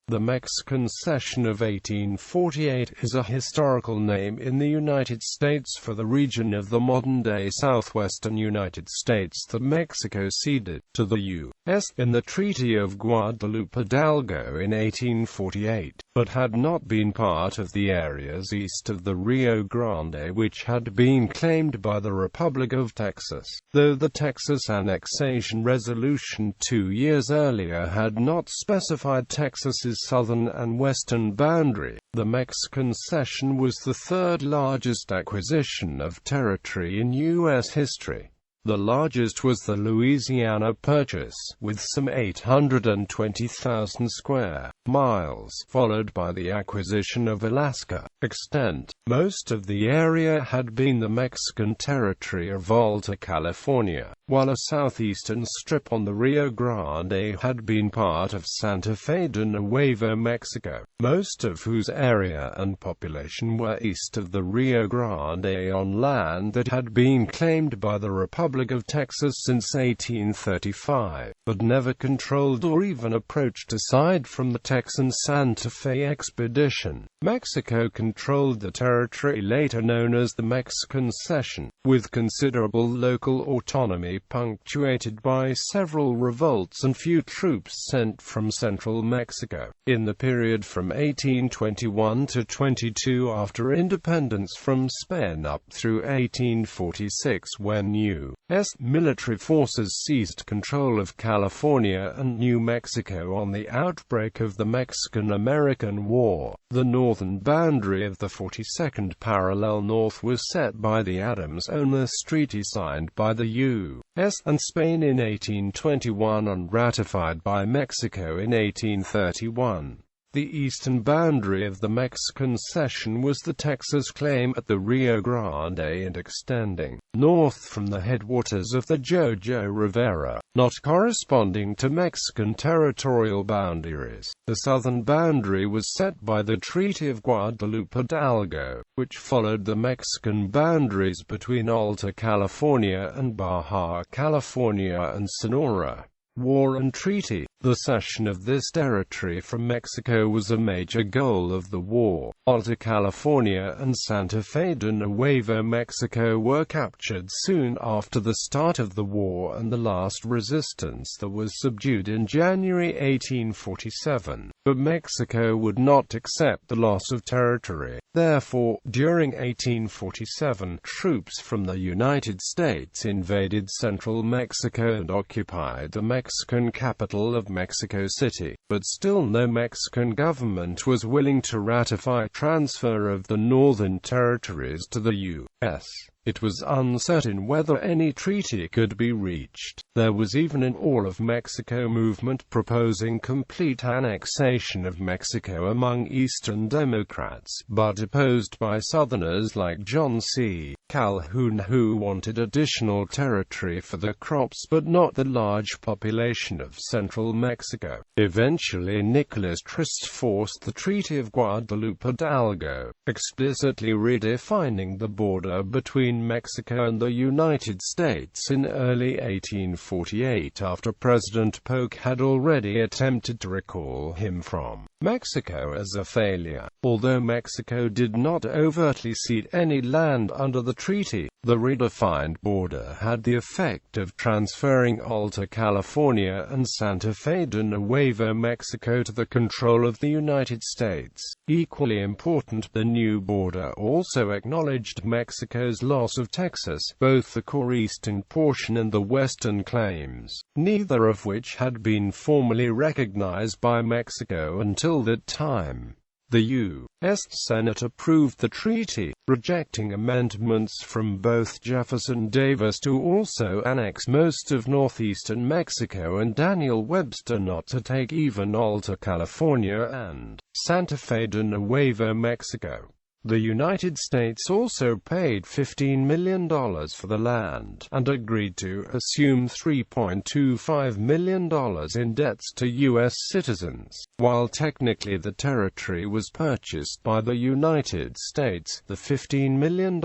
The Mexican Cession of 1848 is a historical name in the United States for the region of the modern-day southwestern United States that Mexico ceded to the U.S. in the Treaty of Guadalupe Hidalgo in 1848, but had not been part of the areas east of the Rio Grande which had been claimed by the Republic of Texas, though the Texas annexation resolution 2 years earlier had not specified Texas's southern and western boundary. The Mexican Cession was the third largest acquisition of territory in U.S. history. The largest was the Louisiana Purchase, with some 820,000 square miles, followed by the acquisition of Alaska. Extent: most of the area had been the Mexican territory of Alta California, while a southeastern strip on the Rio Grande had been part of Santa Fe-de Nuevo Mexico, most of whose area and population were east of the Rio Grande on land that had been claimed by the Republic of Texas since 1835, but never controlled or even approached aside from the Texan Santa Fe expedition. Mexico controlled the territory later known as the Mexican Cession, with considerable local autonomy punctuated by several revolts and few troops sent from central Mexico. In the period from 1821 to 22 after independence from Spain up through 1846, when U.S. military forces seized control of California and New Mexico on the outbreak of the Mexican-American War, the northern boundary of the 42nd parallel north was set by the Adams-Onis Treaty signed by the U.S. and Spain in 1821 and ratified by Mexico in 1831. The eastern boundary of the Mexican Cession was the Texas claim at the Rio Grande and extending north from the headwaters of the Jojo Rivera, not corresponding to Mexican territorial boundaries. The southern boundary was set by the Treaty of Guadalupe Hidalgo, which followed the Mexican boundaries between Alta California and Baja California and Sonora. War and treaty. The cession of this territory from Mexico was a major goal of the war. Alta California and Santa Fe de Nuevo Mexico were captured soon after the start of the war, and the last resistance that was subdued in January 1847. But Mexico would not accept the loss of territory. Therefore, during 1847, troops from the United States invaded central Mexico and occupied the Mexican capital of Mexico City, but still no Mexican government was willing to ratify transfer of the northern territories to the U.S. It was uncertain whether any treaty could be reached. There was even an all-of-Mexico movement proposing complete annexation of Mexico among Eastern Democrats, but opposed by Southerners like John C. Calhoun, who wanted additional territory for the crops but not the large population of central Mexico. Eventually Nicholas Trist forced the Treaty of Guadalupe Hidalgo, explicitly redefining the border between Mexico and the United States in early 1848 after President Polk had already attempted to recall him from Mexico as a failure. Although Mexico did not overtly cede any land under the treaty, the redefined border had the effect of transferring Alta California and Santa Fe de Nuevo Mexico to the control of the United States. Equally important, the new border also acknowledged Mexico's loss of Texas, both the core eastern portion and the western claims, neither of which had been formally recognized by Mexico until that time. The U.S. Senate approved the treaty, rejecting amendments from both Jefferson Davis to also annex most of northeastern Mexico and Daniel Webster not to take even Alta California and Santa Fe de Nuevo Mexico. The United States also paid $15 million for the land, and agreed to assume $3.25 million in debts to U.S. citizens. While technically the territory was purchased by the United States, the $15 million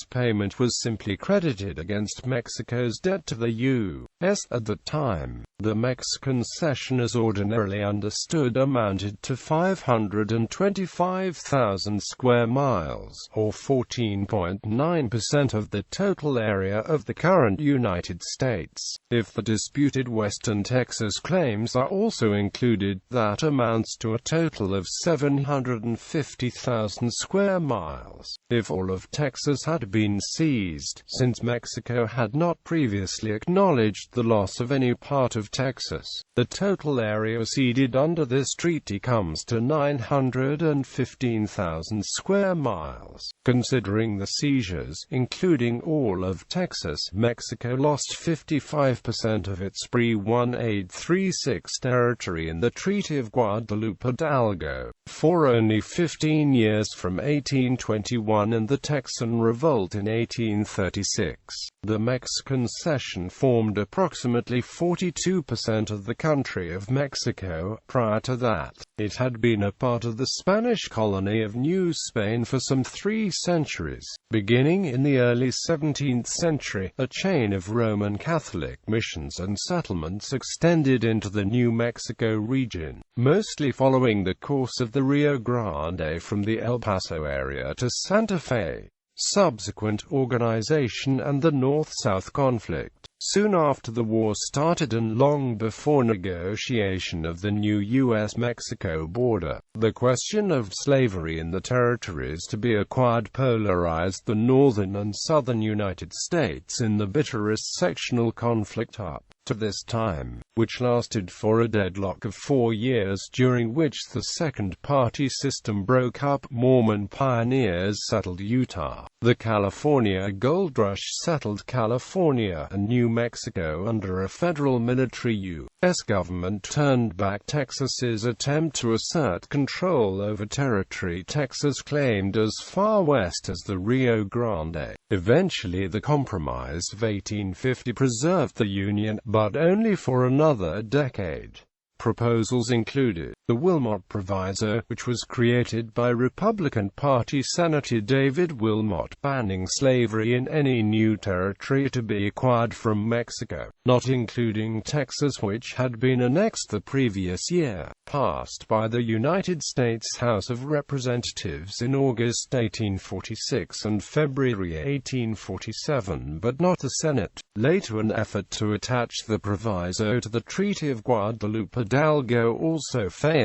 payment was simply credited against Mexico's debt to the U.S. At the time, the Mexican Cession as ordinarily understood amounted to 525,000 square miles, or 14.9% of the total area of the current United States. If the disputed Western Texas claims are also included, that amounts to a total of 750,000 square miles. If all of Texas had been seized, since Mexico had not previously acknowledged the loss of any part of Texas, the total area ceded under this treaty comes to 915,000 square miles. Considering the seizures, including all of Texas, Mexico lost 55% of its pre-1836 territory in the Treaty of Guadalupe Hidalgo, for only 15 years from 1821 and the Texan Revolt in 1836. The Mexican Cession formed approximately 42% of the country of Mexico. Prior to that, it had been a part of the Spanish colony of New Spain for some 3 centuries. Beginning in the early 17th century, a chain of Roman Catholic missions and settlements extended into the New Mexico region, mostly following the course of the Rio Grande from the El Paso area to Santa Fe. Subsequent organization and the North-South conflict. Soon after the war started and long before negotiation of the new U.S.-Mexico border, the question of slavery in the territories to be acquired polarized the northern and southern United States in the bitterest sectional conflict up to this time, which lasted for a deadlock of 4 years, during which the second-party system broke up. Mormon pioneers settled Utah. The California Gold Rush settled California and New Mexico under a federal military U.S. government turned back Texas's attempt to assert control over territory Texas claimed as far west as the Rio Grande. Eventually the Compromise of 1850 preserved the Union, but only for another decade. Proposals included the Wilmot Proviso, which was created by Republican Party Senator David Wilmot, banning slavery in any new territory to be acquired from Mexico, not including Texas, which had been annexed the previous year, passed by the United States House of Representatives in August 1846 and February 1847, but not the Senate. Later an effort to attach the proviso to the Treaty of Guadalupe Hidalgo also failed.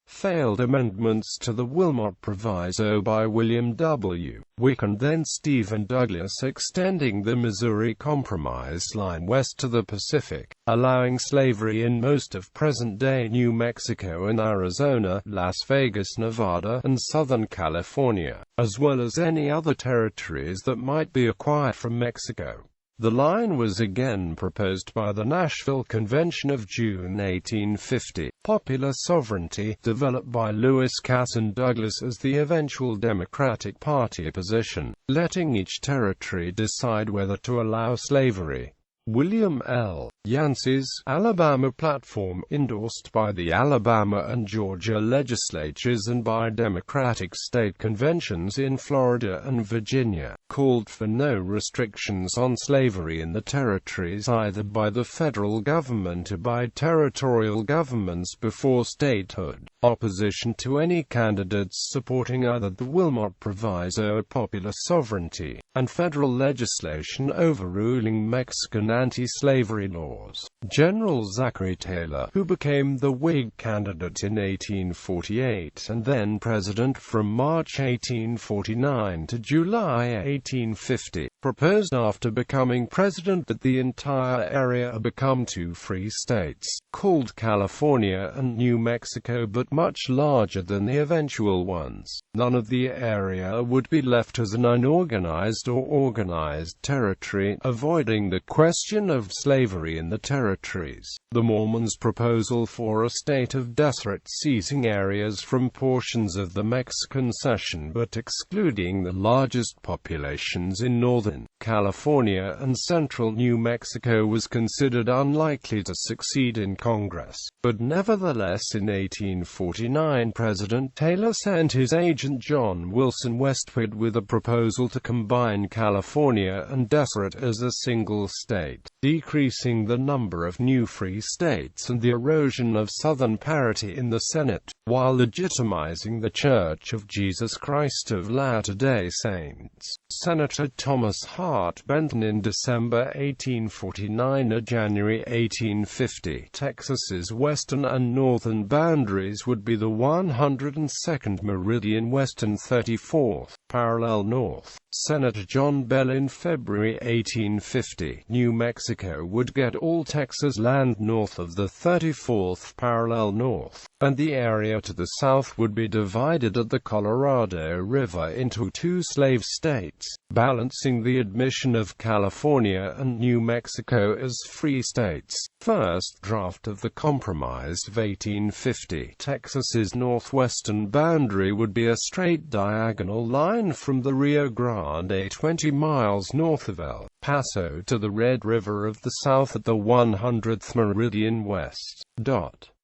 Failed amendments to the Wilmot Proviso by William W. Wick and then Stephen Douglas extending the Missouri Compromise line west to the Pacific, allowing slavery in most of present-day New Mexico and Arizona, Las Vegas, Nevada, and Southern California, as well as any other territories that might be acquired from Mexico. The line was again proposed by the Nashville Convention of June 1850. Popular sovereignty, developed by Lewis Cass and Douglas as the eventual Democratic Party position, letting each territory decide whether to allow slavery. William L. Yancey's Alabama Platform, endorsed by the Alabama and Georgia legislatures and by Democratic state conventions in Florida and Virginia, called for no restrictions on slavery in the territories either by the federal government or by territorial governments before statehood. Opposition to any candidates supporting either the Wilmot Proviso or popular sovereignty, and federal legislation overruling Mexican anti-slavery laws. General Zachary Taylor, who became the Whig candidate in 1848 and then president from March 1849 to July 1850, proposed after becoming president that the entire area become 2 free states, called California and New Mexico, but much larger than the eventual ones. None of the area would be left as an unorganized or organized territory, avoiding the question of slavery in the territories. The Mormons' proposal for a state of desert, seizing areas from portions of the Mexican Cession but excluding the largest populations in northern California and central New Mexico, was considered unlikely to succeed in Congress. But nevertheless in 1849 President Taylor sent his agent John Wilson westward with a proposal to combine California and Deseret as a single state. state, decreasing the number of new free states and the erosion of Southern parity in the Senate, while legitimizing the Church of Jesus Christ of Latter-day Saints. Senator Thomas Hart Benton in December 1849 or January 1850. Texas's western and northern boundaries would be the 102nd meridian west and 34th parallel north. Senator John Bell in February 1850. New Mexico would get all Texas land north of the 34th parallel north, and the area to the south would be divided at the Colorado River into two slave states, balancing the admission of California and New Mexico as free states. First draft of the Compromise of 1850. Texas's northwestern boundary would be a straight diagonal line from the Rio Grande 20 miles north of El Paso to the Red River of the South at the 100th meridian west.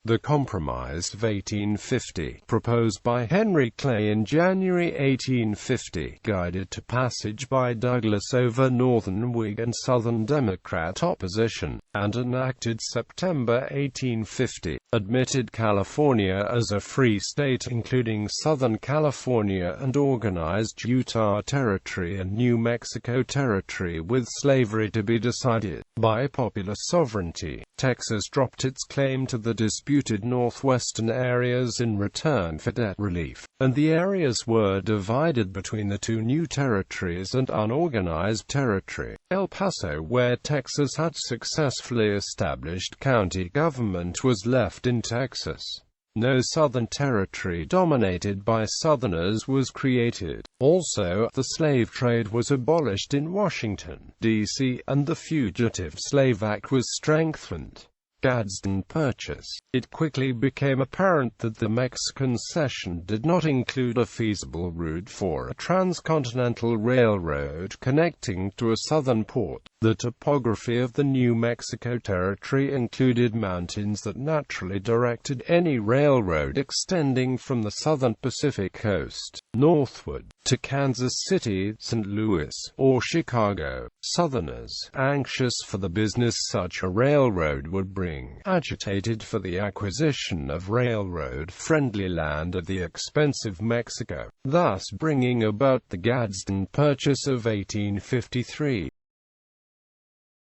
The Compromise of 1850, proposed by Henry Clay in January 1850, guided to passage by Douglas over Northern Whig and Southern Democrat opposition, and enacted September 1850, admitted California as a free state including Southern California and organized Utah Territory and New Mexico Territory with slavery to be decided by popular sovereignty. Texas dropped its claim to the disputed northwestern areas in return for debt relief, and the areas were divided between the two new territories and unorganized territory. El Paso, where Texas had successfully established county government, was left in Texas. No Southern territory dominated by Southerners was created. Also, the slave trade was abolished in Washington, D.C., and the Fugitive Slave Act was strengthened. Gadsden Purchase. It quickly became apparent that the Mexican Cession did not include a feasible route for a transcontinental railroad connecting to a southern port. The topography of the New Mexico Territory included mountains that naturally directed any railroad extending from the southern Pacific coast northward to Kansas City, St. Louis, or Chicago. Southerners, anxious for the business such a railroad would bring, agitated for the acquisition of railroad-friendly land at the expense of Mexico, thus bringing about the Gadsden Purchase of 1853.